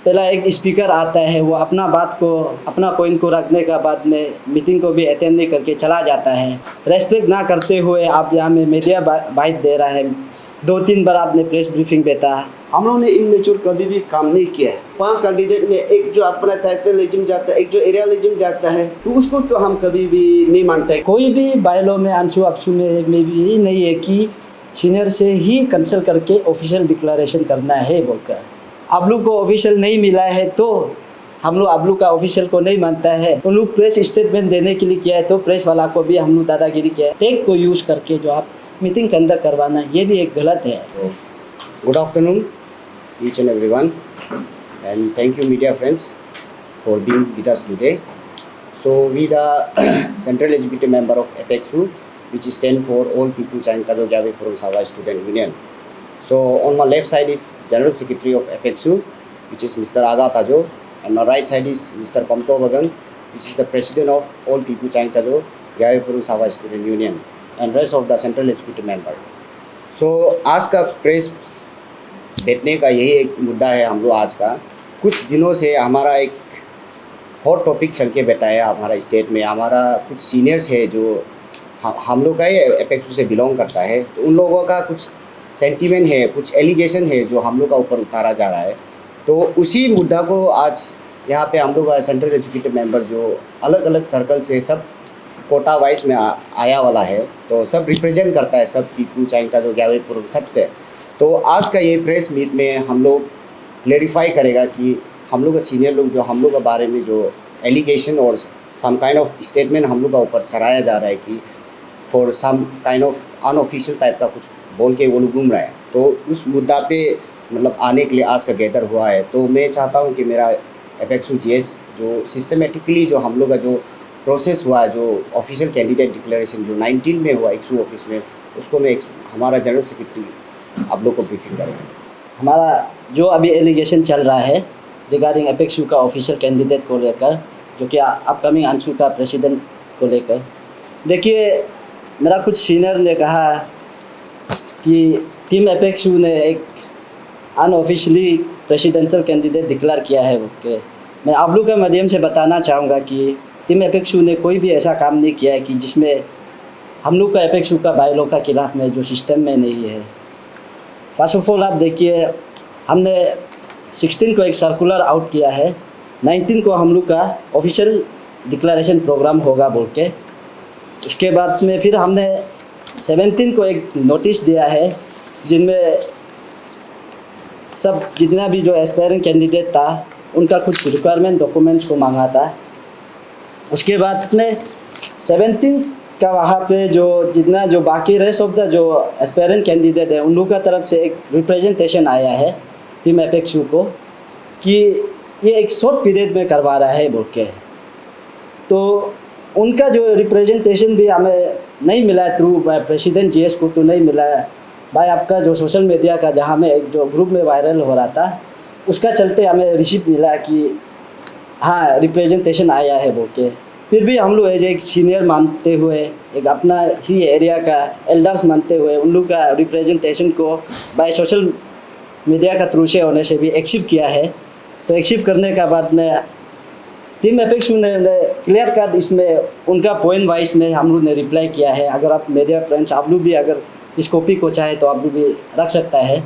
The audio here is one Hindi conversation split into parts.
पहला एक स्पीकर आता है, वो अपना बात को अपना पॉइंट को रखने का बाद में मीटिंग को भी अटेंड नहीं करके चला जाता है। रेस्पेक्ट ना करते हुए आप यहाँ में मीडिया बाइट दे रहा है, 2-3 बार आपने प्रेस ब्रीफिंग देता है। हम लोगों ने इमेच्योर कभी भी काम नहीं किया है। 5 कैंडिडेट में एक जो अपना टाइटलिज्म जाता है, एक जो एरियालिज्म जाता है, तो उसको तो हम कभी भी नहीं मानते। कोई भी बायलॉ में अंशु अपशु में भी यही नहीं है कि सीनियर से ही कंसल्ट करके ऑफिशियल डिक्लेरेशन करना है बोलकर। अबलू को ऑफिशियल नहीं मिला है तो हम लोग अबलू का ऑफिशियल को नहीं मानता है। उन लोग प्रेस स्टेटमेंट देने के लिए किया है तो प्रेस वाला को भी हम लोग दादागिरी किया है। टेक को यूज़ करके जो आप मीटिंग कंडक्ट करवाना, ये भी एक गलत है। Good afternoon each and everyone, and thank you media friends for being with us today. So we the Central Executive Member of APEXU, which stand for All People Chain Tajo Gyave Purun Sawa Student Union. So on my left side is General Secretary of APEXU, which is Mr. Aga Tajo, and my right side is Mr. Pamto Bagan, which is the President of All People Chain Tajo Gyave Purun Sawa Student Union, and rest of the Central Executive Member. So आज का प्रेस बैठने का यही एक मुद्दा है। हम लोग आज का कुछ दिनों से हमारा एक हॉट टॉपिक चल के बैठा है हमारा स्टेट में। हमारा कुछ सीनियर्स है जो हम लोग का ही एपेक्सू से बिलोंग करता है, तो उन लोगों का कुछ सेंटीमेंट है, कुछ एलिगेशन है जो हम लोग का ऊपर उतारा जा रहा है। तो उसी मुद्दा को आज यहाँ पे हम लोग का सेंट्रल एग्जीक्यूटिव मेंबर जो अलग अलग सर्कल से सब कोटा वाइज में आया वाला है, तो सब रिप्रेजेंट करता है, सब पीपू चाइंग का जो ग्यावेपुर सबसे। तो आज का ये प्रेस मीट में हम लोग क्लेरिफाई करेगा कि हम लोग का सीनियर लोग जो हम लोग के बारे में जो एलिगेशन और सम काइंड ऑफ स्टेटमेंट हम लोग का ऊपर चढ़ाया जा रहा है कि for some kind of unofficial type का कुछ बोल के वो लोग घूम रहा है, तो उस मुद्दा पे मतलब आने के लिए आज का गैदर हुआ है। तो मैं चाहता हूँ कि मेरा एपेक्सू जीएस जो सिस्टमेटिकली जो हम लोग का जो प्रोसेस हुआ है, जो ऑफिशियल कैंडिडेट डिक्लेरेशन जो 19 में हुआ एक्सू ऑफिस में, उसको मैं हमारा जनरल सेक्रेटरी आप लोग को ब्रीफिंग करेंगे। हमारा जो अभी एलिगेशन चल रहा है रिगार्डिंग एपेक्सू का ऑफिशियल कैंडिडेट को लेकर, जो कि अपकमिंग अंशु का प्रेसिडेंट को लेकर, देखिए मेरा कुछ सीनियर ने कहा कि टीम एपेक्सू ने एक अनऑफिशियली प्रेसिडेंशियल कैंडिडेट डिक्लेयर किया है। ओके, मैं आप लोग के माध्यम से बताना चाहूँगा कि टीम एपेक्सू ने कोई भी ऐसा काम नहीं किया है कि जिसमें हम लोग का एपेक्सू का बायलॉ का खिलाफ में जो सिस्टम में नहीं है। फर्स्ट ऑफ ऑल आप देखिए, हमने 16 को एक सर्कुलर आउट किया है, 19 को हम लोग का ऑफिशियल डिक्लेरेशन प्रोग्राम होगा बोल के। उसके बाद में फिर हमने 17 को एक नोटिस दिया है जिनमें सब जितना भी जो एस्पायरिंग कैंडिडेट था उनका कुछ रिक्वायरमेंट डॉक्यूमेंट्स को मांगा था। उसके बाद में 17 का वहाँ पे जो जितना जो बाकी रेस्ट ऑफ द जो एस्पायरेंट कैंडिडेट है उन लोगों का तरफ से एक रिप्रेजेंटेशन आया है टीम एपेक्सू को कि ये एक शॉर्ट पीरियड में करवा रहा है बोल के। तो उनका जो रिप्रेजेंटेशन भी हमें नहीं मिला है थ्रू प्रेसिडेंट जीएस को, तो नहीं मिला है भाई आपका जो सोशल मीडिया का जहाँ में एक जो ग्रुप में वायरल हो रहा था उसका चलते हमें रिसीप्ट मिला कि हाँ रिप्रेजेंटेशन आया है बोल के। फिर भी हम लोग एज एक सीनियर मानते हुए, एक अपना ही एरिया का एल्डर्स मानते हुए उन लोग का रिप्रेजेंटेशन को बाय सोशल मीडिया का थ्रू से होने से भी एक्सेप्ट किया है। तो एक्सेप्ट करने का बाद में टीम एपेक्सू ने क्लियर कट इसमें उनका पॉइंट वाइज में हम लोग ने रिप्लाई किया है। अगर आप मीडिया फ्रेंड्स आप लोग भी अगर इस कॉपी को चाहे तो आप लोग भी रख सकता है,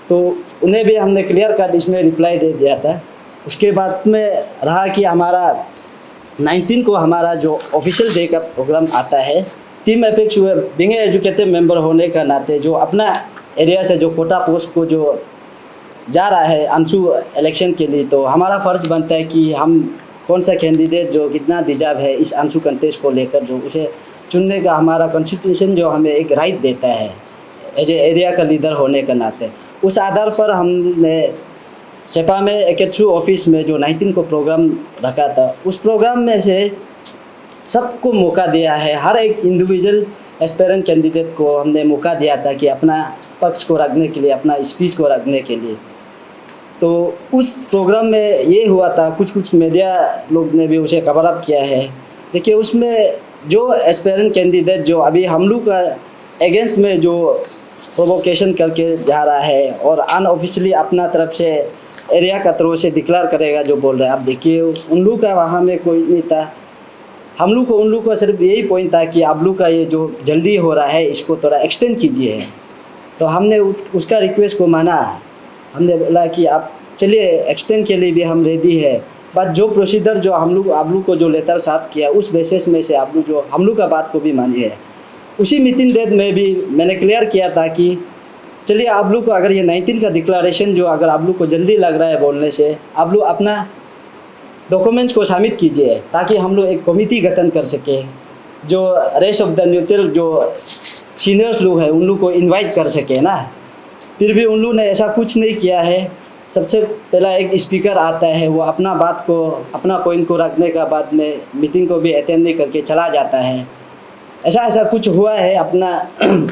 तो उन्हें भी हमने क्लियर कट इसमें रिप्लाई दे दिया था। उसके बाद में रहा कि हमारा 19 को हमारा जो ऑफिशियल डे का प्रोग्राम आता है, टीम एपेक्सू बीइंग एजुकेटेड मेंबर होने का नाते जो अपना एरिया से जो कोटा पोस्ट को जो जा रहा है अंशु इलेक्शन के लिए, तो हमारा फ़र्ज़ बनता है कि हम कौन सा कैंडिडेट जो कितना डिजर्व है इस अंशु कंटेस्ट को लेकर जो उसे चुनने का हमारा कॉन्स्टिट्यूशन जो हमें एक राइट देता है एज ए एरिया का लीडर होने का नाते। उस आधार पर हमने सेपा में एकेट्सू ऑफिस में जो 19 को प्रोग्राम रखा था, उस प्रोग्राम में से सबको मौका दिया है। हर एक इंडिविजुअल एस्पायरेंट कैंडिडेट को हमने मौका दिया था कि अपना पक्ष को रखने के लिए, अपना स्पीच को रखने के लिए। तो उस प्रोग्राम में ये हुआ था, कुछ मीडिया लोग ने भी उसे कवर अप किया है। देखिए उसमें जो एस्पायरेंट कैंडिडेट जो अभी हम लोग का अगेंस्ट में जो प्रोवोकेशन करके जा रहा है और अनऑफिशियली अपना तरफ से एरिया का तरफ से डिक्लेयर करेगा जो बोल रहे हैं। आप देखिए उन लोग का वहाँ में कोई नहीं था, हम लोग को उन लोग का सिर्फ यही पॉइंट था कि आप लोग का ये जो जल्दी हो रहा है इसको थोड़ा एक्सटेंड कीजिए। तो हमने उसका रिक्वेस्ट को माना, हमने बोला कि आप चलिए एक्सटेंड के लिए भी हम रेडी है, बट जो प्रोसीजर जो आप लोग को जो लेटर साफ किया उस बेसिस में से आप लोग जो हम लोग का बात को भी मानिए। उसी मीटिंग डेट में भी मैंने क्लियर किया था कि चलिए आप लोग को अगर ये 19 का डिक्लेरेशन जो अगर आप लोग को जल्दी लग रहा है बोलने से, आप लोग अपना डॉक्यूमेंट्स को सबमिट कीजिए ताकि हम लोग एक कमेटी गठन कर सके, जो रेस्ट ऑफ द न्यूट्रल जो सीनियर्स लोग हैं उन लोग को इनवाइट कर सके ना। फिर भी उन लोग ने ऐसा कुछ नहीं किया है। सबसे पहला एक स्पीकर आता है, वो अपना बात को अपना पॉइंट को रखने का बाद में मीटिंग को भी अटेंड नहीं करके चला जाता है। ऐसा कुछ हुआ है अपना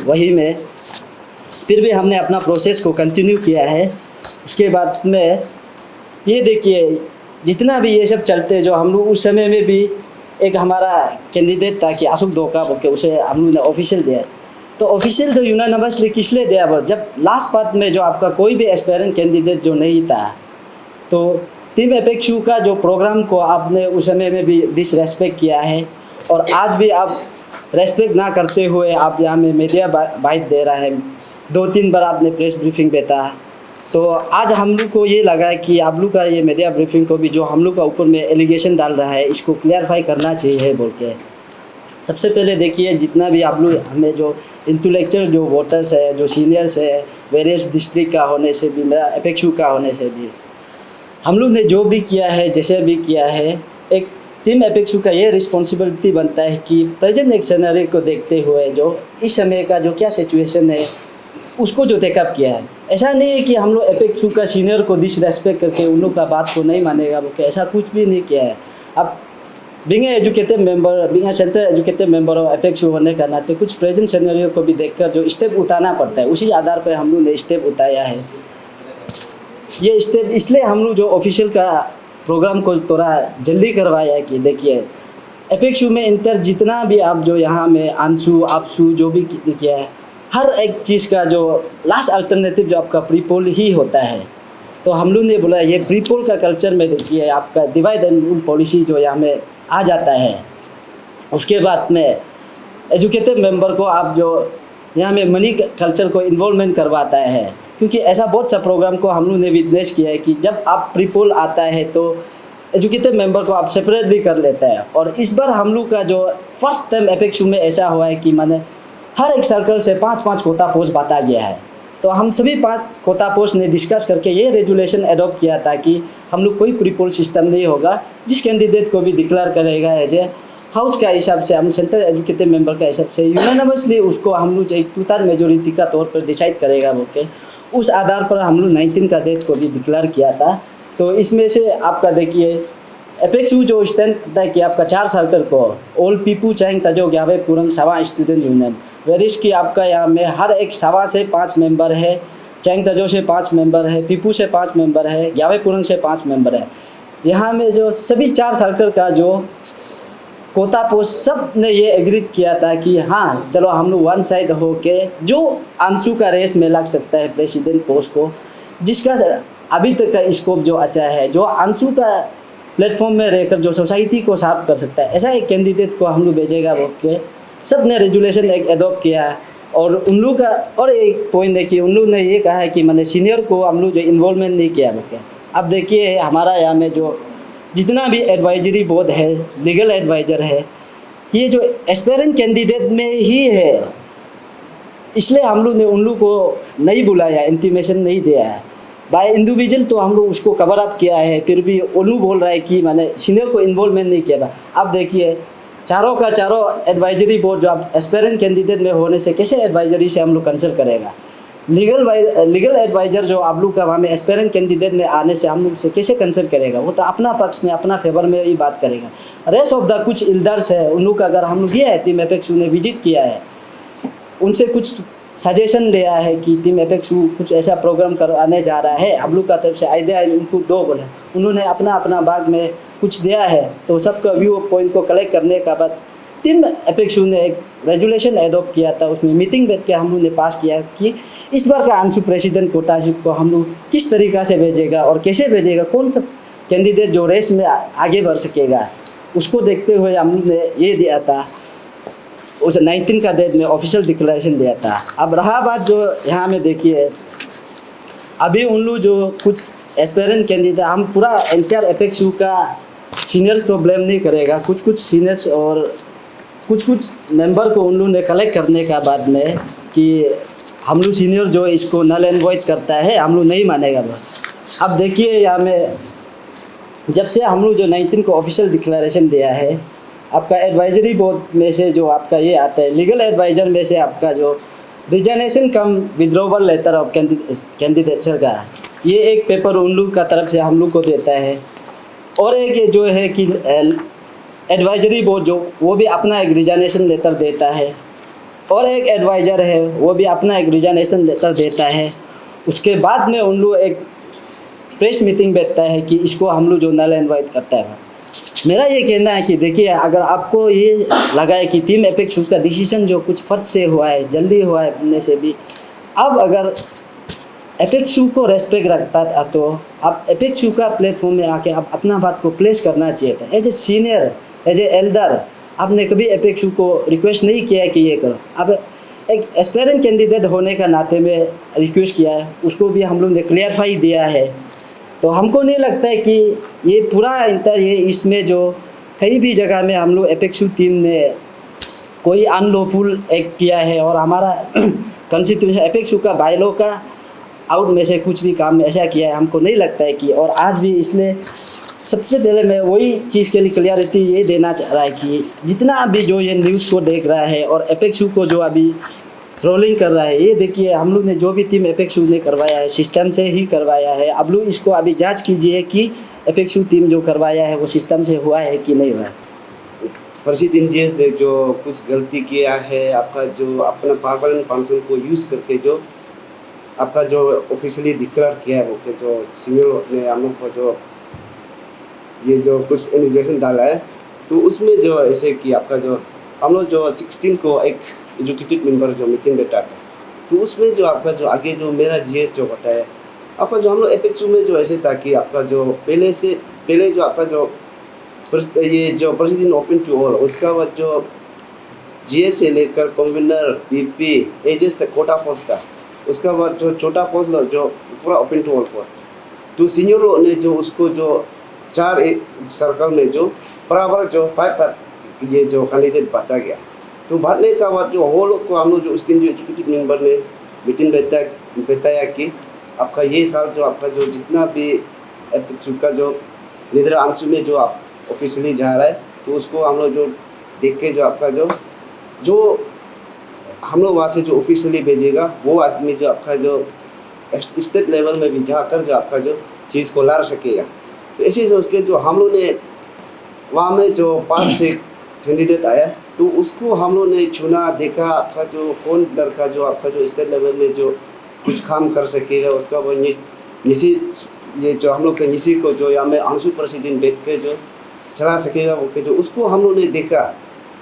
वही में। फिर भी हमने अपना प्रोसेस को कंटिन्यू किया है। उसके बाद में ये देखिए जितना भी ये सब चलते जो हम लोग उस समय में भी एक हमारा कैंडिडेट था कि अशोक धोखा बोल के उसे हम लोग ने ऑफिशियल दिया। तो ऑफिशियल तो यूनानिमसली किस लिए दिया, जब लास्ट पार्ट में जो आपका कोई भी एस्पायरेंट कैंडिडेट जो नहीं था, तो टीम एपेक्सू का जो प्रोग्राम को आपने उस समय में भी डिसरेस्पेक्ट किया है और आज भी आप रेस्पेक्ट ना करते हुए आप यहाँ में मीडिया बाइट दे रहा है। 2-3 बार आपने प्रेस ब्रीफिंग देता। तो आज हम लोग को ये लगा है कि आप लोग का ये मीडिया ब्रीफिंग को भी जो हम लोग का ऊपर में एलिगेशन डाल रहा है इसको क्लियरफाई करना चाहिए बोल के। सबसे पहले देखिए जितना भी आप लोग हमें जो इंटेलेक्चुअल जो वोटर्स है, जो सीनियर्स है, वेरियस डिस्ट्रिक्ट का होने से भी, मेरा एपेक्सू का होने से भी, हम लोग ने जो भी किया है जैसे भी किया है, एक टीम एपेक्सू का ये रिस्पॉन्सिबिलिटी बनता है कि प्रेजेंट एक सिनेरियो को देखते हुए जो इस समय का जो क्या सिचुएशन है उसको जो टेकअप किया है। ऐसा नहीं है कि हम लोग एपेक्सू का सीनियर को डिसरेस्पेक्ट करके उन लोग का बात को नहीं मानेगा बोल, ऐसा कुछ भी नहीं किया है। अब being educated member, being central educated member of एपेक्सू होने का नाते कुछ प्रेजेंट सिनेरियो को भी देखकर जो स्टेप उठाना पड़ता है, उसी आधार पर हम लोग ने स्टेप उठाया है। ये स्टेप इसलिए हम लोग जो ऑफिशियल का प्रोग्राम को थोड़ा जल्दी करवाया है कि देखिए एपेक्सू में इंटर जितना भी आप जो यहाँ में आंसू आपसू जो भी किया है, हर एक चीज़ का जो लास्ट अल्टरनेटिव जो आपका प्रीपोल ही होता है। तो हम लोग ने बोला ये प्रीपोल का कल्चर में देखिए आपका डिवाइड एंड रूल पॉलिसी जो यहाँ में आ जाता है। उसके बाद में एजुकेटेड मेंबर को आप जो यहाँ में मनी कल्चर को इन्वॉल्वमेंट करवाता है, क्योंकि ऐसा बहुत सा प्रोग्राम को हम लोग ने विटनेस किया है कि जब आप प्रीपोल आता है तो एजुकेटेड मेंबर को आप सेपरेटली कर लेता है। और इस बार हम लोग का जो फर्स्ट टाइम एपेक्सू में ऐसा हुआ है कि मैंने हर एक सर्कल से 5-5 कोटा पोस्ट बांटा गया है। तो हम सभी 5 कोटा पोस्ट ने डिस्कस करके ये रेजुलेशन एडॉप्ट किया था कि हम लोग कोई प्रीपोल सिस्टम नहीं होगा, जिस कैंडिडेट को भी डिक्लेयर करेगा एज ए हाउस का हिसाब से, हम सेंट्रल एजुकेटेड मेंबर का हिसाब से यूनानिमसली उसको हम लोग एक 2/3 मेजोरिटी का तौर पर डिसाइड करेगा बोल के उस आधार पर हम लोग 19 का डेट को भी डिक्लेयर किया था। तो इसमें से आपका देखिए एपेक्सू जो स्टैंड था कि आपका 4 सर्कल को ऑल पीपू चैंग तजो ग्यावे पुरंग सवा स्टूडेंट यूनियन, वेरिस की आपका यहाँ में हर एक सवा से 5 मेंबर है, चैंग तजो से 5 मेंबर है, पीपू से 5 मेंबर है, ग्यावे पुरंग से 5 मेंबर है। यहाँ में जो सभी 4 सर्कल का जो कोटा पोस्ट सब ने ये एग्री किया था कि हाँ चलो हम लोग वन साइड हो के जो आंसू का रेस में लग सकता है प्रेसिडेंट पोस्ट को, जिसका अभी तक का स्कोप जो अच्छा है, जो आंसू का प्लेटफॉर्म में रहकर जो सोसाइटी को साफ कर सकता है, ऐसा एक कैंडिडेट को हम लोग भेजेगा बोल के सब ने रेजुलेशन एक एडॉप्ट किया है। और उन लोग का और एक पॉइंट है कि उन लोग ने ये कहा है कि मैंने सीनियर को हम लोग जो इन्वॉल्वमेंट नहीं किया बोल के। अब देखिए हमारा यहाँ में जो जितना भी एडवाइजरी बोर्ड है, लीगल एडवाइज़र है, ये जो एस्पायरेंट कैंडिडेट में ही है, इसलिए हम लोग ने उन लोग को नहीं बुलाया, इंटीमेशन नहीं दिया है। बाय इंडिविजुअल तो हम लोग उसको कवर अप किया है, फिर भी उल्लू बोल रहा है कि मैंने सीनियर को इन्वॉल्वमेंट नहीं किया था। अब देखिए चारों का चारों एडवाइजरी बोर्ड जो आप एस्पायरेंट कैंडिडेट में होने से कैसे एडवाइजरी से हम लोग कंसल्ट करेगा, लीगल एडवाइज़र जो आप लोग का वहाँ में एस्पायरेंट कैंडिडेट में आने से हम लोग से कैसे कंसल्ट करेगा, वो तो अपना पक्ष में अपना फेवर में ही बात करेगा। रेस्ट ऑफ द कुछ इल्डर्स है उन लोग का अगर हम लोग गया है टीम एपेक्सू ने विजिट किया है, उनसे कुछ सजेशन लिया है कि टीम एपेक्सू कुछ ऐसा प्रोग्राम करवाने जा रहा है, आप लोग का तरफ से आइडिया इनपुट दो बोले, उन्होंने अपना अपना भाग में कुछ दिया है। तो सबका व्यू पॉइंट को कलेक्ट करने का बाद टीम एपेक्सू ने एक रेजुलेशन एडॉप्ट किया था, उसमें मीटिंग बैठ के हम लोग ने पास किया कि इस बार का अंशु प्रेसिडेंट कोटाशिप को हम लोग किस तरीक़ा से भेजेगा और कैसे भेजेगा, कौन सा कैंडिडेट जो रेस में आगे बढ़ सकेगा, उसको देखते हुए हम लोग ने ये दिया था, उस 19 का डेट में ऑफिशियल डिक्लेरेशन दिया था। अब रहा बात जो यहाँ में देखिए, अभी उन लोग जो कुछ एस्पेरेंट कैंडिडेट, हम पूरा एंटायर एपेक्सू का सीनियर्स को ब्लेम नहीं करेगा, कुछ सीनियर्स और कुछ मेंबर को उन लोगों ने कलेक्ट करने का बाद में कि हम लोग सीनियर जो इसको नल एंड वॉइड करता है, हम लोग नहीं मानेगा। अब देखिए यहाँ में जब से हम लोग जो 19 को ऑफिशियल डिक्लेरेशन दिया है, आपका एडवाइजरी बोर्ड में से जो आपका ये आता है, लीगल एडवाइज़र में से आपका जो resignation cum withdrawal letter of candidature का ये एक पेपर उन लोग का तरफ से हम लोग को देता है, और एक ये जो है कि एडवाइजरी बोर्ड जो वो भी अपना एक रिजाइनेशन लेटर देता है, और एक एडवाइज़र है वो भी अपना एक रिजाइनेशन लेटर देता है। उसके बाद में उन लोग एक प्रेस मीटिंग बैठता है कि इसको हम लोग जो नल एंड वॉइड करता है। मेरा ये कहना है कि देखिए, अगर आपको ये लगा है कि टीम एपेक्सू का डिसीजन जो कुछ फट से हुआ है, जल्दी हुआ है बनने से भी, अब अगर एपेक्सू को रेस्पेक्ट रखता था तो आप एपेक्सू का प्लेटफॉर्म में आके आप अपना बात को प्लेस करना चाहिए था। As a senior, as an elder, आपने कभी एपेक्सू को रिक्वेस्ट नहीं किया है कि ये करो। अब एक एस्पेरेंट कैंडिडेट होने का नाते में रिक्वेस्ट किया है, उसको भी हम लोग ने क्लियरफाई दिया है। तो हमको नहीं लगता है कि ये पूरा ये इसमें जो कई भी जगह में हम लोग एपेक्सू टीम ने कोई अनलॉफुल एक्ट किया है, और हमारा कॉन्स्टिट्यूशन एपेक्सू का बायलॉ का आउट में से कुछ भी काम ऐसा किया है, हमको नहीं लगता है कि। और आज भी इसलिए सबसे पहले मैं वही चीज़ के लिए क्लियरिटी ये देना चाह रहा है कि जितना अभी जो ये न्यूज़ को देख रहा है और एपेक्सू को जो अभी ट्रोलिंग कर रहा है, ये देखिए हम लोग ने जो भी टीम एपेक्सू ने करवाया है सिस्टम से ही करवाया है। अब लोग इसको अभी जांच कीजिए कि एपेक्सू टीम जो करवाया है वो सिस्टम से हुआ है कि नहीं हुआ है। प्रेसिडेंट जीएस ने जो कुछ गलती किया है, आपका जो अपना परमानेंट फंक्शन को यूज़ करके जो आपका जो ऑफिशियली डिक्लेयर किया है, वो कि जो सीनियर ने हम लोग को जो ये जो कुछ इन्फॉर्मेशन डाला है, तो उसमें जो ऐसे कि आपका जो हम लोग जो 16 को एक एजुकेटिव मेंबर जो मीटिंग बैठा था, तो उसमें जो आपका जो आगे जो मेरा जीएस जो होता है, आपका जो हम लोग एपेक्सू में जो ऐसे था कि आपका जो पहले जो आपका जो ये जो प्रेसिडेंट ओपन टू ऑल, उसका बाद जो जीएस से लेकर कन्वीनर, वीपी, एजेस तक कोटा पोस्ट था, उसका बाद जो छोटा पोस्ट जो पूरा ओपन टू ऑल पोस्ट। तो सीनियर लोग ने जो उसको जो 4 सर्कल में जो बराबर जो 5 ये जो कैंडिडेट बांटा गया। तो बांटने का बाद जो वो लोग को हम लोग जो उस दिन जो एजुकेटिव मेंबर ने मीटिंग बताया कि आपका ये साल जो आपका जो जितना भी एपेक्सू का जो लीडर अंशु में जो आप ऑफिशियली जा रहा है, तो उसको हम लोग जो देख के जो आपका जो हम लोग वहाँ से जो ऑफिशियली भेजेगा, वो आदमी जो आपका जो स्टेट लेवल में भी जाकर जो आपका जो चीज़ को ला सकेगा। तो ऐसे सोच के जो हम लोग ने वहाँ में जो 5 से कैंडिडेट आया, तो उसको हम लोग ने चुना, देखा आपका जो कौन लड़का जो आपका जो स्टेट लेवल में जो कुछ काम कर सकेगा, उसका वो निशी ये जो हम लोग के निशी को जो यहाँ में अंशु प्रेसिडेंट बैठ के जो चला सकेगा, वो के जो उसको हम लोग ने देखा।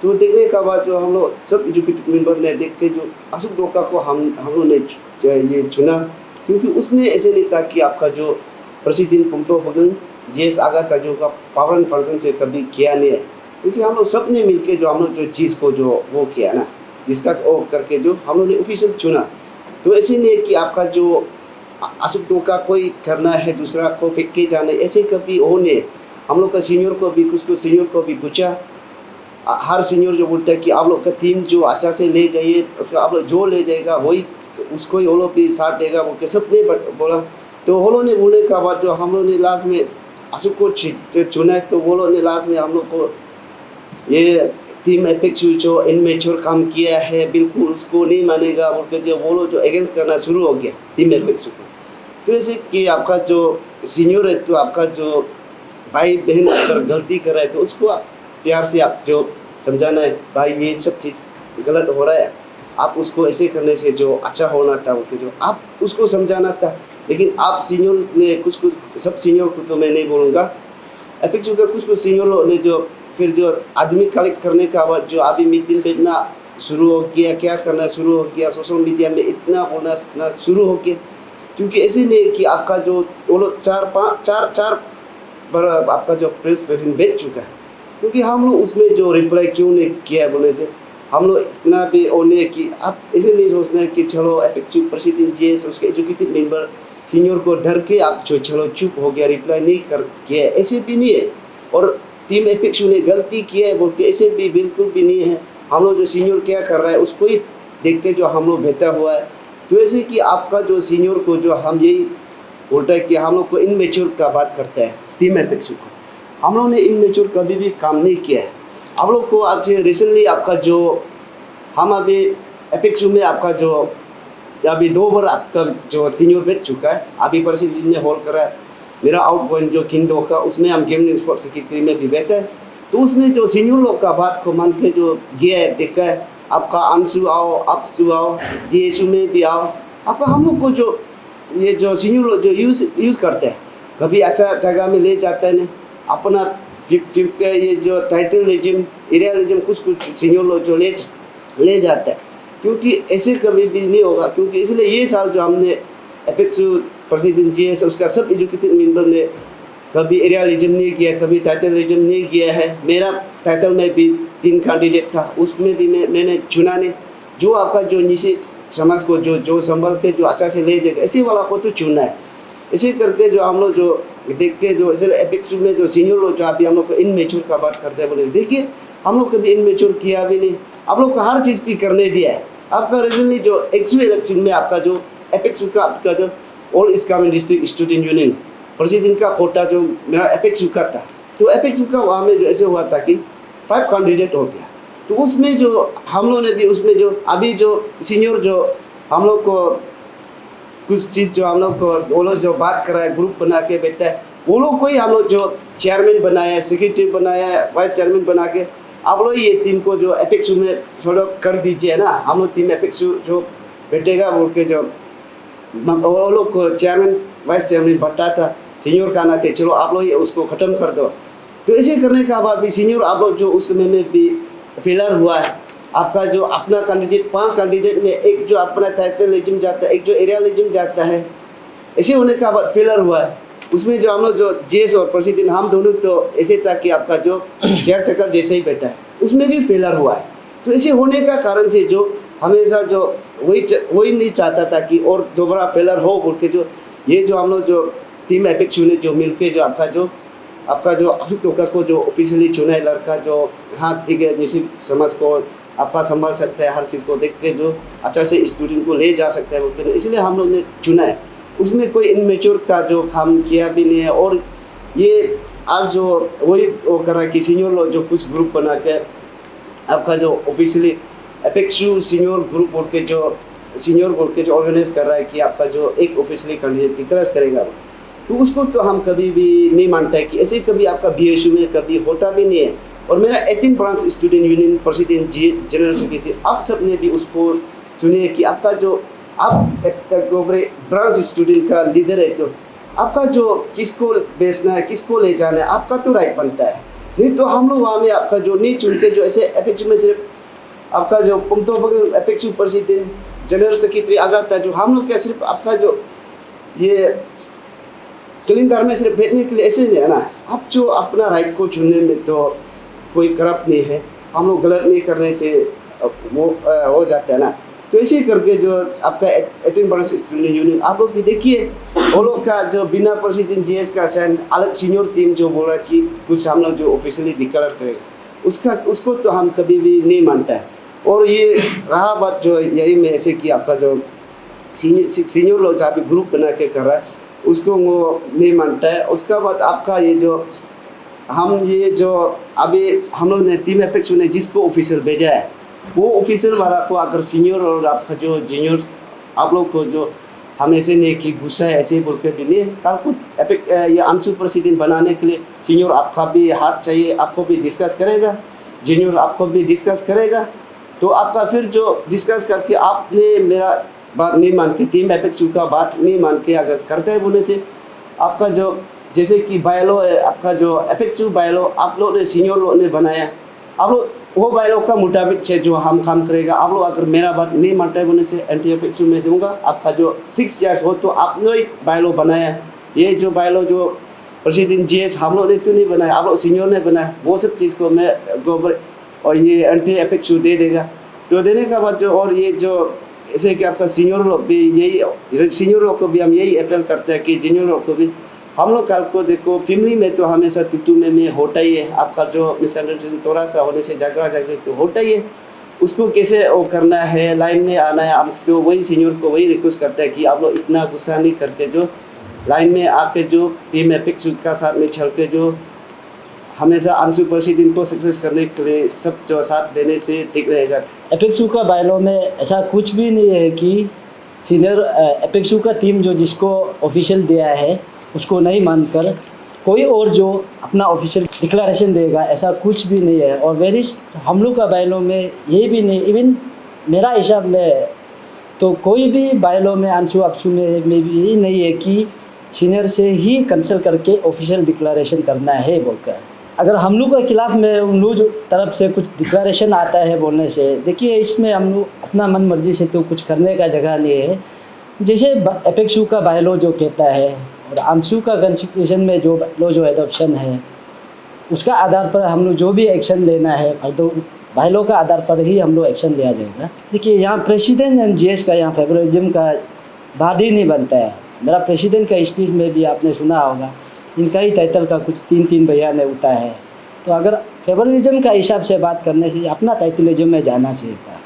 तो देखने का बाद जो हम लोग सब एजुकेटिव मेंबर ने देख के जो अशोक डोका को हम लोग ने ये चुना, क्योंकि उसमें ऐसे नहीं था कि आपका जो प्रेसिडेंट पुंतो बगन जेस आगा का जो पावर फंक्शन से कभी किया नहीं है, क्योंकि हम लोग सब ने मिलकर जो हम लोग जो चीज़ को जो वो किया ना, डिस्कस और करके जो हम लोग ने ऑफिशियल चुना। तो ऐसे नहीं है कि आपका जो अशोक डोका कोई करना है, दूसरा को फेंक के जाना, ऐसे कभी हो नहीं। हम लोग का सीनियर को भी कुछ सीनियर को भी पूछा, हर सीनियर जो बोलता है कि आप लोग का टीम जो अच्छा से ले जाइए, आप लोग जो ले जाएगा वही उसको ही वो लोग भी साथ देगा, वो सब ने बोला। तो वो लोग ने बोलने का बाद जो हम लोग ने लास्ट में अशोक को चुना है, तो वो लोग ने लास्ट में हम लोग को ये टीम एपेक्सू जो इनमेच्योर काम किया है, बिल्कुल उसको नहीं मानेगा बोल के जो वो लोग जो अगेंस्ट करना शुरू हो गया टीम एपेक्सू को। तो ऐसे कि आपका जो सीनियर है, तो आपका जो भाई बहन अगर गलती कर रहा है, तो उसको आप प्यार से आप जो समझाना है, भाई ये सब चीज़ गलत हो रहा है, आप उसको ऐसे करने से जो अच्छा होना था वो जो आप उसको समझाना था। लेकिन आप सीनियर ने कुछ सब सीनियर को तो मैं नहीं बोलूँगा, एपेक्सू का कुछ सीनियर ने जो फिर जो आदमी कलेक्ट करने का बाद जो अभी मीटिंग भेजना शुरू हो गया, क्या करना शुरू हो गया, सोशल मीडिया में इतना होना शुरू हो गया। क्योंकि ऐसे नहीं कि आपका जो वो लोग चार बार आपका जो प्रेस भेज चुका है, क्योंकि हम लोग उसमें जो रिप्लाई क्यों नहीं किया बोलने से हम लोग इतना भी होने कि आप ऐसे नहीं सोचना है कि चलो एपेक्सू प्रेसिडेंट जीएस उसके एग्जीक्यूटिव मेंबर सीनियर को डर के आप जो चलो चुप हो गया, रिप्लाई नहीं कर किया, ऐसे भी नहीं है। और टीम एपेक्सू ने गलती किया है बोल के ऐसे भी बिल्कुल भी नहीं है। हम लोग जो सीनियर क्या कर रहा है उसको ही देख के जो हम लोग बेहतर हुआ है। तो ऐसे कि आपका जो सीनियर को जो हम यही बोलता है कि हम लोग को इनमेच्योर का बात करता है टीम एपेक्सू को। हम लोग ने इनमेच्योर कभी भी काम नहीं किया है। आप लोग को आज रिसेंटली आपका जो हम अभी एपेक्सू में आपका जो अभी 2 बार आपका जो सीनियर बैठ चुका है, अभी प्रेसिडेंट ने होल्ड करा है मेरा आउट पॉइंट जो किंगडो का, उसमें हम गेम स्पोर्ट सेक्रेटरी में भी बैठे हैं। तो उसमें जो सीनियर लोग का बात को मान के जो गया है, देखा है आपका अंशु आओ, अक्सू आओ, डीएसयू में भी आओ, आपका हम लोग को जो ये जो सीनियर लोग जो यूज़ करते हैं, कभी अच्छा जगह में ले जाता है, अपना ये जो टाइटलिज्म एरियालिज्म कुछ सीनियर लोग जो ले जाता है, क्योंकि ऐसे कभी भी नहीं होगा। क्योंकि इसलिए ये साल जो हमने एपेक्सू प्रेसिडेंट जीएस उसका सब एजुकेटेड मेंबर ने कभी एरियालिज्म नहीं किया, कभी टाइटलिज्म नहीं किया है। मेरा टाइटल में भी 3 कैंडिडेट था, उसमें भी मैंने चुना नहीं। जो आपका जो नीचे समाज को जो संभल के जो अच्छा से ले जाएगा, ऐसे वाला को तो चुनना है। इसी करके जो हम लोग जो देख के जो ऐसे एपेक्सू में जो सीनियर लोग जो अभी हम लोग को इनमेच्योर का बात करते हैं, बोले देखिए हम लोग कभी इनमेच्योर किया भी नहीं, आप लोग को हर चीज़ भी करने दिया है। आपका रिसेंटली जो एक्सू इलेक्शन में आपका जो एपेक्सू का आपका जो all east Kameng district student union president का कोटा जो मेरा एपेक्सू का था, तो एपेक्सू का वहाँ में जो ऐसे हुआ था कि 5 कैंडिडेट हो गया। तो उसमें जो हम लोग ने भी उसमें जो अभी जो सीनियर जो हम लोग को कुछ चीज़ जो हम लोग को वो लोग जो बात कर रहा है, ग्रुप बना के बैठा है, वो लोग को ही हम लोग जो चेयरमैन बनाया है, सेक्रेटरी बनाया है, वाइस चेयरमैन बना के आप लोग ये टीम को जो एपेक्सू में थोड़ा कर दीजिए ना। हम लोग टीम एपेक्सू जो बैठेगा बोल के जो वो लोग को चेयरमैन वाइस चेयरमैन बटा था, सीनियर का नाते चलो आप लोग उसको ख़त्म कर दो। तो ऐसे करने का बाद भी सीनियर आप लोग जो उस समय में भी फेलर हुआ है, आपका जो अपना कैंडिडेट 5 कैंडिडेट में एक जो अपना टाइटलिज्म जाता है, एक जो एरियालिज्म जाता है, ऐसे होने का बाद फेलर हुआ है। उसमें जो हम लोग जो जेस और प्रेसिडेंट हम दोनों तो ऐसे था कि आपका जो केयर टेकर जैसे ही बैठा है, उसमें भी फेलर हुआ है। तो ऐसे होने का कारण से जो हमेशा जो वही नहीं चाहता था कि और दोबारा फेलर हो बोल के जो ये जो हम लोग जो टीम एपेक्सू ने जो मिल के जो आपका जो अशोक टोका को जो ऑफिशियली चुना है लड़का, जो हाँ ठीक है जैसे समाज को आपका संभाल सकता है, हर चीज़ को देख के जो अच्छा से स्टूडेंट को ले जा सकता है बोल के, इसलिए हम लोग ने चुना है। उसमें कोई इनमेच्योर का जो काम किया भी नहीं है। और ये आज जो वही वो कर रहा है कि सीनियर लोग जो कुछ ग्रुप बना के आपका जो ऑफिशियली एपेक्सू सीनियर ग्रुप बोल के जो ऑर्गेनाइज कर रहा है कि आपका जो एक ऑफिशियली कैंडिडेट डिक्लेयर करेगा, तो उसको तो हम कभी भी नहीं मानता है कि ऐसे कभी आपका बीएसयू में कभी होता भी नहीं है। और मेरा 18 ब्रांच स्टूडेंट यूनियन प्रेसिडेंट जी जनरल सेक्रेटरी आप सब ने भी उसको सुनिए कि आपका जो आप ब्रांच स्टूडेंट का लीडर है, तो आपका जो किसको बेचना है, किसको ले जाना है, आपका तो राइट बनता है। नहीं तो हम लोग वहाँ में आपका जो नहीं चुनते, जो ऐसे एपेक्सू में सिर्फ आपका जो पुमतो एपेक्सू प्रेसिडेंट जनरल सेक्रेटरी आगा था, जो हम लोग क्या सिर्फ आपका जो ये कैलेंडर में सिर्फ बैठने के लिए ऐसे नहीं है ना। आप जो अपना राइट को चुनने में तो कोई करप्ट नहीं है, हम लोग गलत नहीं करने से वो हो जाता है ना। तो ऐसे करके जो आपका 18 ब्रांच स्टूडेंट यूनियन आप लोग भी देखिए, वो लोग का जो बिना प्रेसिडेंट जीएस का सैन अलग सीनियर टीम जो बोल रहा है कि कुछ हम लोग जो ऑफिशियली डिक्लेयर करेगा, उसको तो हम कभी भी नहीं मानता है। और ये रहा बात जो यही में ऐसे कि आपका जो सीनियर लोग जहाँ पे ग्रुप बना के कर रहा है, उसको वो नहीं मानता है। उसका बाद आपका ये जो अभी हम लोग ने टीम एपेक्सू ने जिसको ऑफिसर भेजा है, वो ऑफिसर वाला को अगर सीनियर और आपका जो जूनियर आप लोग को जो हम ऐसे नहीं कि गुस्सा है ऐसे ही बोल के भी नहीं, कल को ये अंशु प्रेसिडेंट बनाने के लिए सीनियर आपका भी हाथ चाहिए, आपको भी डिस्कस करेगा, जूनियर आपको भी डिस्कस करेगा। तो आपका फिर जो डिस्कस करके आपने मेरा बात नहीं मान के, टीम एपेक्सू का बात नहीं मान के अगर करते हैं बोलने से आपका जो जैसे कि बायलो है आपका जो एपेक्सू बायलो आप लोग ने सीनियर लोग ने बनाया, आप लोग वो बायलो का मुताबिक से जो हम काम करेगा, आप लोग अगर मेरा बात नहीं मानते बोलने से एंटी एपेक्सू में दूंगा आपका जो 6 इयर्स हो, तो आप लोग बायलो बनाया, ये जो बायलो जो प्रेसिडेंट जीएस हम लोग ने तो नहीं बनाया, आप लोग सीनियर ने बनाया, वो सब चीज़ को मैं गोबर और ये एंटी एपेक्सू दे देगा। तो देने के बाद जो और ये जो ऐसे कि आपका सीनियर लोग भी यही, सीनियर लोग को भी हम यही अपील करते हैं कि जूनियर लोग को भी, हम लोग कल को देखो फैमिली में तो हमेशा टूटू में होता ही है, आपका जो मिसअंडरस्टैंडिंग थोड़ा सा होने से झगड़ा तो होता ही है, उसको कैसे वो करना है, लाइन में आना है। हम तो वही सीनियर को वही रिक्वेस्ट करते हैं कि आप लोग इतना गुस्सा नहीं करके जो लाइन में आके जो टीम एपेक्सू का साथ में चल के जो हमेशा अंशु प्रेसिडेंट को सक्सेस करने के लिए सब जो साथ देने से ठीक रहेगा। एपेक्सू का बायलॉ में ऐसा कुछ भी नहीं है कि सीनियर एपेक्सू का टीम जो जिसको ऑफिशियल दिया है उसको नहीं मानकर कोई और जो अपना ऑफिशियल डिक्लेरेशन देगा, ऐसा कुछ भी नहीं है। और वेरिस हम लोग का बायलॉ में ये भी नहीं, इवन मेरा हिसाब में तो कोई भी बायलॉ में अंशु अपशु में भी यही नहीं है कि सीनियर से ही कंसल्ट करके ऑफिशियल डिक्लेरेशन करना है बोलकर। अगर हम लोग के खिलाफ में उन लोग तरफ से कुछ डिक्लेरेशन आता है बोलने से, देखिए इसमें हम लोग अपना मन मर्जी से तो कुछ करने का जगह नहीं है। जैसे एपेक्सू का बायलॉ जो कहता है और अंशु का कॉन्स्टिट्यूशन में जो बायलॉ जो एडॉप्शन है उसका आधार पर हम लोग जो भी एक्शन लेना है, और तो बायलॉ का आधार पर ही हम लोग एक्शन लिया जाएगा। देखिए यहाँ प्रेसिडेंट एंड जीएस का यहाँ फेडरलिज्म का बात ही नहीं बनता है। मेरा प्रेसिडेंट का स्पीच में भी आपने सुना होगा, इनका ही टाइटल का कुछ 3 बयान होता है। तो अगर फेडरलिज्म का हिसाब से बात करने से अपना टाइटलिज्म में जाना चाहिए था।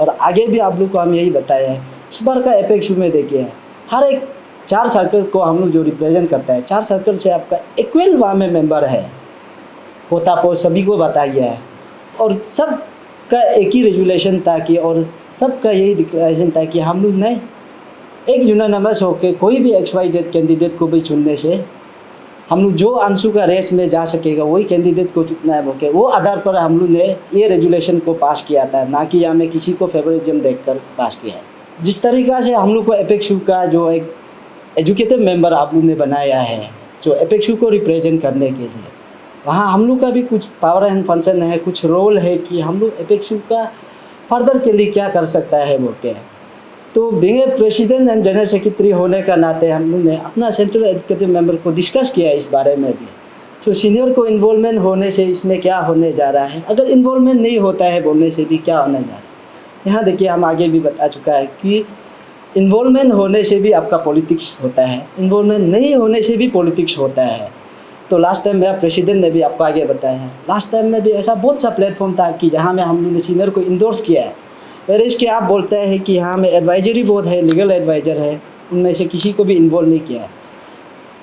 और आगे भी आप लोग को हम यही बताया है, इस बार का एपेक्सू में देखिए हर एक 4 सर्कल को हम लोग जो रिप्रेजेंट करता है, 4 सर्कल से आपका इक्वल वहाँ में मेंबर है, पोता पोस्ट सभी को बताया गया है। और सब का एक ही रेजुलेशन था कि, और सबका यही डिक्लेरेशन था कि हम लोग ने एक यूनानिमस होकर कोई भी XYZ कैंडिडेट को भी चुनने से हम लोग जो अंशु का रेस में जा सकेगा वही कैंडिडेट को चुनना है बोके, वो आधार पर हम लोग ने ये रेजुलेशन को पास किया था, ना कि यहाँ में किसी को फेवरेटिज्म देखकर पास किया है। जिस तरीक़ा से हम लोग को एपेक्सू का जो एक एजुकेटेड मेंबर आप लोग ने बनाया है जो एपेक्सू को रिप्रेजेंट करने के लिए, वहाँ हम लोग का भी कुछ पावर एंड फंक्शन है, कुछ रोल है कि हम लोग एपेक्सू का फर्दर के लिए क्या कर सकता है बोलते हैं। तो being a president and general secretary होने का नाते हम लोग ने अपना सेंट्रल एजुकेटिव मेंबर को डिस्कस किया इस बारे में भी। तो सीनियर को इन्वॉल्वमेंट होने से इसमें क्या होने जा रहा है, अगर इन्वॉल्वमेंट नहीं होता है बोलने से भी क्या होने जा रहा है। यहाँ देखिए हम आगे भी बता चुका है कि इन्वॉल्वमेंट होने से भी आपका पॉलिटिक्स होता है, इन्वॉल्वमेंट नहीं होने से भी पॉलिटिक्स होता है। तो लास्ट टाइम मेरा प्रेसिडेंट ने भी आपको आगे बताया है, लास्ट टाइम में भी ऐसा बहुत सा प्लेटफॉर्म था कि जहाँ में हम लोग ने सीनियर को इंडोर्स किया है। फिर इसके आप बोलते हैं कि यहाँ में एडवाइजरी बोर्ड है, लीगल एडवाइज़र है, उनमें से किसी को भी इन्वॉल्व नहीं किया है।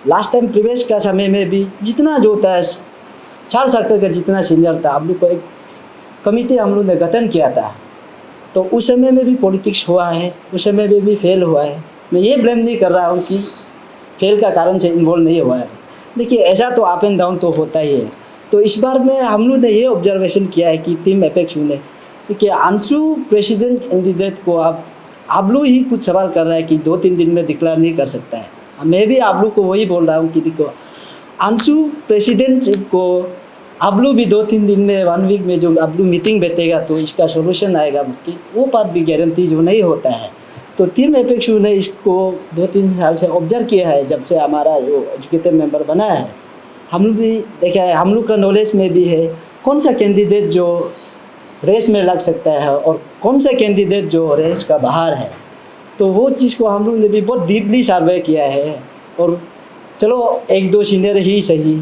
लास्ट टाइम प्रीवियस का समय में भी जितना जो होता है 4 सर्कल का जितना सीनियर था, हम लोग को एक कमिटी हम लोग ने गठन किया था, तो उस समय में भी पॉलिटिक्स हुआ है, उस समय में भी फेल हुआ है। मैं ये ब्लेम नहीं कर रहा हूँ कि फेल का कारण से इन्वॉल्व नहीं हुआ है। देखिए ऐसा तो अप एंड डाउन तो होता ही है। तो इस बार में हम लोग ने ये ऑब्जर्वेशन किया है कि टीम एपेक्सू ने कि अंशु प्रेसिडेंट कैंडिडेट को आप लोग ही कुछ सवाल कर रहा है कि 2-3 दिन में डिक्लेयर नहीं कर सकता है। मैं भी आप लोग को वही बोल रहा हूँ कि देखो अंशु प्रेसिडेंट को आप लोग भी 2-3 दिन में 1 वीक में जो आप लोग मीटिंग बैठेगा तो इसका सोल्यूशन आएगा, कि वो बात भी गारंटी जो नहीं होता है। तो टीम एपेक्सू ने इसको 2-3 साल से ऑब्जर्व किया है, जब से हमारा जो एजुकेटेड मेंबर बना है। हम लोग भी देखा है, हम लोग का नॉलेज में भी है कौन सा कैंडिडेट जो रेस में लग सकता है और कौन सा कैंडिडेट जो रेस का बाहर है। तो वो चीज़ को हम लोग ने भी बहुत डीपली सर्वे किया है। और चलो 1-2 सीनियर ही सही,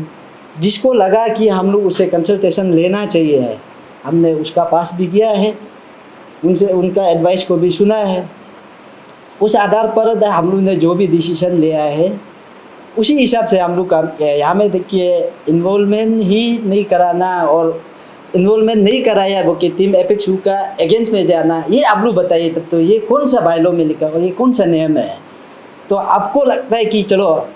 जिसको लगा कि हम लोग उससे कंसल्टेशन लेना चाहिए है, हमने उसका पास भी किया है, उनसे उनका एडवाइस को भी सुना है। उस आधार पर हम लोग ने जो भी डिसीजन लिया है उसी हिसाब से हम लोग काम किया है। यहाँ में देखिए इन्वॉल्वमेंट ही नहीं कराना और इन्वॉल्वमेंट नहीं कराया वो कि टीम एपेक्सू का अगेंस्ट में जाना, ये आप लोग बताइए तब तो ये कौन सा बायलॉ में लिखा और ये कौन सा नियम है। तो आपको लगता है कि चलो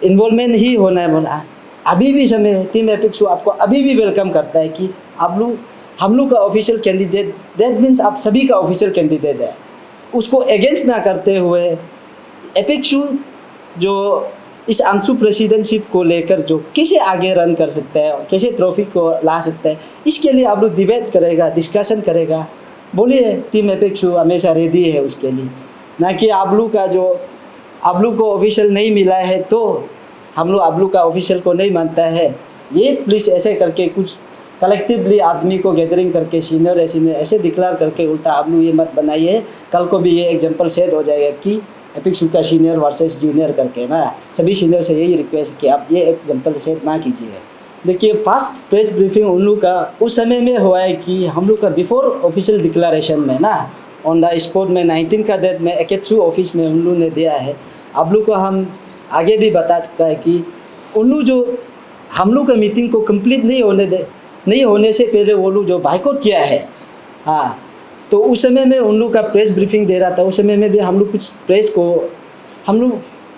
इन्वॉल्वमेंट ही होना है बोला, अभी भी समय टीम एपेक्सू आपको अभी भी वेलकम करता है कि आप लोग हम लोग का ऑफिशियल कैंडिडेट, दैट मीन्स आप सभी का ऑफिशियल कैंडिडेट है, उसको अगेंस्ट ना करते हुए एपेक्सू जो इस अंशु प्रेसिडेंटशिप को लेकर जो कैसे आगे रन कर सकता है, कैसे ट्रॉफी को ला सकता है, इसके लिए आबलू डिबेट करेगा, डिस्कशन करेगा। बोलिए टीम एपेक्सू हमेशा रेडी है उसके लिए, ना कि आबलू का जो आबलू को ऑफिशियल नहीं मिला है तो हम लोग आबलू का ऑफिशियल को नहीं मानता है। ये प्लीज़ ऐसे करके कुछ कलेक्टिवली आदमी को गैदरिंग करके सीनियर ऐसे डिक्लेयर करके उल्टा आबलू ये मत बनाइए, कल को भी ये एग्जाम्पल सेट हो जाएगा कि एपेक्सू का सीनियर वर्सेस जूनियर करके ना। सभी सीनियर से यही रिक्वेस्ट कि आप ये एग्जाम्पल सेट ना कीजिए। देखिए फर्स्ट प्रेस ब्रीफिंग उन लोग का उस समय में हुआ है कि हम लोग का बिफोर ऑफिशियल डिक्लेरेशन में ना ऑन द स्पॉट में 19 का डेट में एकेट्सू ऑफिस में उन लोग ने दिया है। आप लोग को हम आगे भी बता चुका है कि उन लोग जो हम लोग का मीटिंग को कंप्लीट नहीं होने से पहले वो लोग जो बाइकआउट किया है, हाँ, तो उस समय में उन लोग का प्रेस ब्रीफिंग दे रहा था। उस समय में भी हम लोग कुछ प्रेस को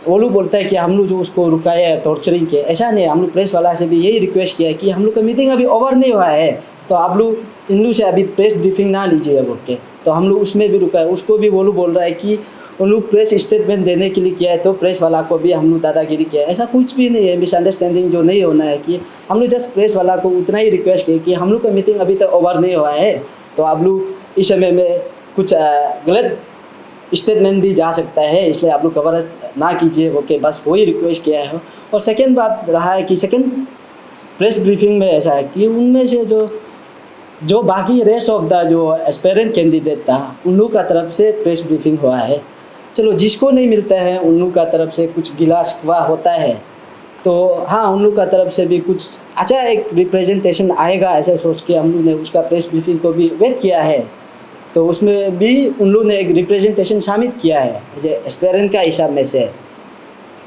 वो लोग बोलता है कि हम लोग जो उसको रुकाया है टॉर्चरिंग के, ऐसा नहीं। हम लोग प्रेस वाला से भी यही रिक्वेस्ट किया है कि हम लोग का मीटिंग अभी ओवर नहीं हुआ है, तो आप लोग इन लोग से अभी प्रेस ब्रीफिंग ना लीजिए बोल के, तो हम लोग उसमें भी रुका है। उसको भी वो लोग बोल रहा है कि उन लोग प्रेस स्टेटमेंट देने के लिए किया है, तो प्रेस वाला को भी हम लोग दादागिरी किया है। ऐसा कुछ भी नहीं है, मिसअंडरस्टैंडिंग जो नहीं होना है कि हम लोग जस्ट प्रेस वाला को उतना ही रिक्वेस्ट किया कि हम लोग का मीटिंग अभी तक ओवर नहीं हुआ है, तो आप लोग इस समय में कुछ गलत स्टेटमेंट भी जा सकता है, इसलिए आप लोग कवरेज ना कीजिए। ओके, बस वही रिक्वेस्ट किया है। और सेकेंड बात रहा है कि सेकेंड प्रेस ब्रीफिंग में ऐसा है कि उनमें से जो बाकी रेस्ट ऑफ द जो एस्पेरेंट कैंडिडेट था उन लोग का तरफ से प्रेस ब्रीफिंग हुआ है। चलो जिसको नहीं मिलता है उन लोग का तरफ से कुछ गिला शिकवा होता है, तो हाँ उन लोग का तरफ से भी कुछ अच्छा एक रिप्रेजेंटेशन आएगा ऐसे सोच के हम लोग ने उसका प्रेस ब्रीफिंग को भी वेट किया है। तो उसमें भी उन लोग ने एक रिप्रेजेंटेशन शामिल किया है जैसे एस्पेरेंट का हिसाब में से,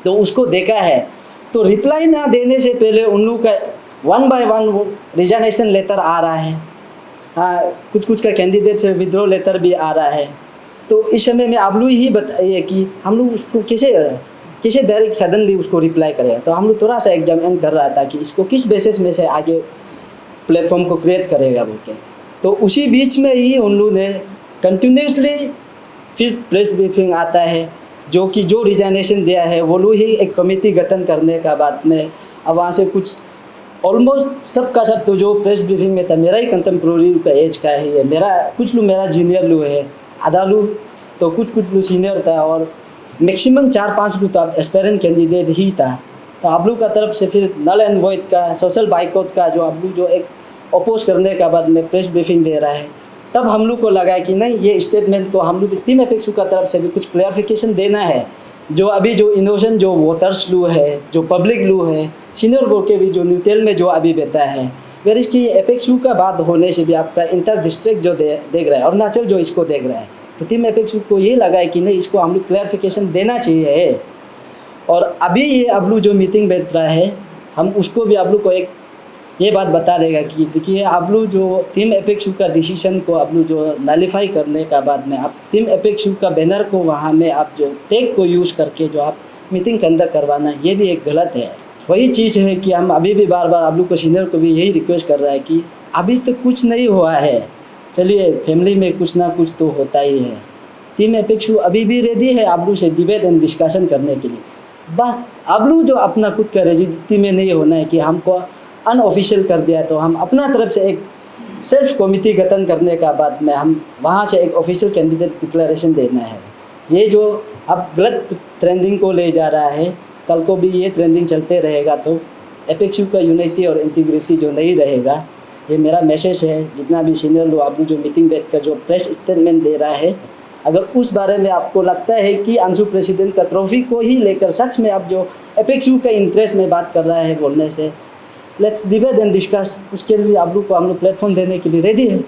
तो उसको देखा है। तो रिप्लाई ना देने से पहले उन लोग का 1 बाय 1 रिजाइनेशन लेटर आ रहा है, हाँ, कुछ का कैंडिडेट से विड्रॉ लेटर भी आ रहा है। तो इस समय में आप लोग ही बताइए कि हम लोग उसको कैसे डायरेक्ट सडनली उसको रिप्लाई करें। तो हम लोग थोड़ा सा एग्जामिन कर रहा था कि इसको किस बेसिस में से आगे प्लेटफॉर्म को क्रिएट करेगा बोल के। तो उसी बीच में ही उन लोग ने कंटिन्यूसली फिर प्रेस ब्रीफिंग आता है जो रिजाइनेशन दिया है वो लोग ही एक कमेटी गठन करने का बाद में अब वहाँ से कुछ ऑलमोस्ट सब का सब तो जो प्रेस ब्रीफिंग में था मेरा ही कंटेम्प्रोरी का एज का ही है, कुछ लोग मेरा जूनियर लोग है, आधा लोग तो कुछ लोग सीनियर था और मैक्सिमम 4-5 लोग तो एस्पेरेंट कैंडिडेट ही था। तो आप लोग का तरफ से फिर नल एंड वॉइड का सोशल बाइकआउट का जो आप लोग जो एक अपोज करने का बाद में प्रेस ब्रीफिंग दे रहा है, तब हम लोग को लगा कि नहीं ये स्टेटमेंट को हम लोग टीम एपेक्सू का तरफ से भी कुछ क्लैरिफिकेशन देना है। जो अभी जो इनोवेशन जो वोटर्स लू है, जो पब्लिक लू है, सीनियर बोल के भी जो न्यूटेल में जो अभी बेहता है, वेर इसकी एपेक्सू का बात होने से भी आपका इंटर डिस्ट्रिक्ट जो देख रहा है, अरुणाचल जो इसको देख रहा है, तो टीम एपेक्सू को ये लगा है कि नहीं इसको हम लोग क्लैरिफिकेशन देना चाहिए। और अभी ये आप लोग जो मीटिंग बैठ रहा है हम उसको भी आप लोग को एक ये बात बता देगा कि देखिए आप लोग जो टीम एपेक्सू का डिसीजन को आप लोग जो नलिफाई करने का बाद में आप टीम एपेक्सू का बैनर को वहाँ में आप जो टैग को यूज़ करके जो आप मीटिंग कंडक्ट करवाना, ये भी एक गलत है। वही चीज़ है कि हम अभी भी बार आप लोग को सीनियर को भी यही रिक्वेस्ट कर रहा है कि अभी तक तो कुछ नहीं हुआ है, चलिए फैमिली में कुछ ना कुछ तो होता ही है। टीम एपेक्सू अभी भी रेडी है आप लोग से डिबेट एंड डिस्कशन करने के लिए। बस आप लोग जो अपना खुद का रेजिडिटी में नहीं होना है कि हमको अनऑफिशियल कर दिया, तो हम अपना तरफ से एक सेल्फ कमेटी गठन करने का बाद में हम वहाँ से एक ऑफिशियल कैंडिडेट डिक्लेरेशन देना है। ये जो अब गलत ट्रेंडिंग को ले जा रहा है, कल को भी ये ट्रेंडिंग चलते रहेगा तो एपेक्सू का यूनिटी और इंटीग्रिटी जो नहीं रहेगा। ये मेरा मैसेज है जितना भी सीनियर लोग आप जो मीटिंग बैठ कर जो प्रेस स्टेटमेंट दे रहा है, अगर उस बारे में आपको लगता है कि अंशु प्रेसिडेंट का ट्रॉफी को ही लेकर सच में आप जो एपेक्सू का इंटरेस्ट में बात कर रहा है बोलने से, लेट्स डिबेट एंड डिस्कस। उसके लिए आप लोग को हम लोग प्लेटफॉर्म देने के लिए रेडी है।